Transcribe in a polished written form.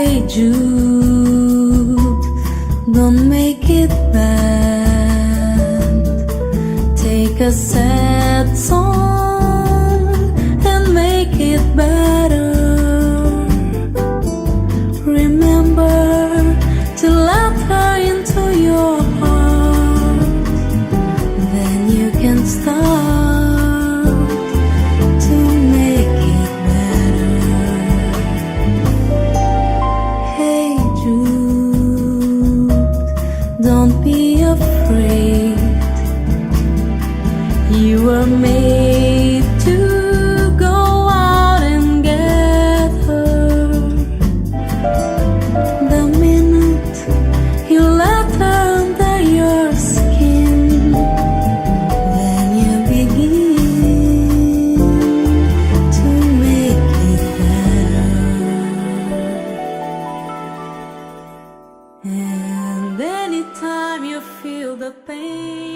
Hey Jude, don't make it bad. Take a sad song and make it better. Remember to let her into your heart. Then you can start to make it better. Hey Jude, don't be afraid. You were made to go out and get her. The minute you let her under your skin, then you begin to make it better. And anytime you feel the pain,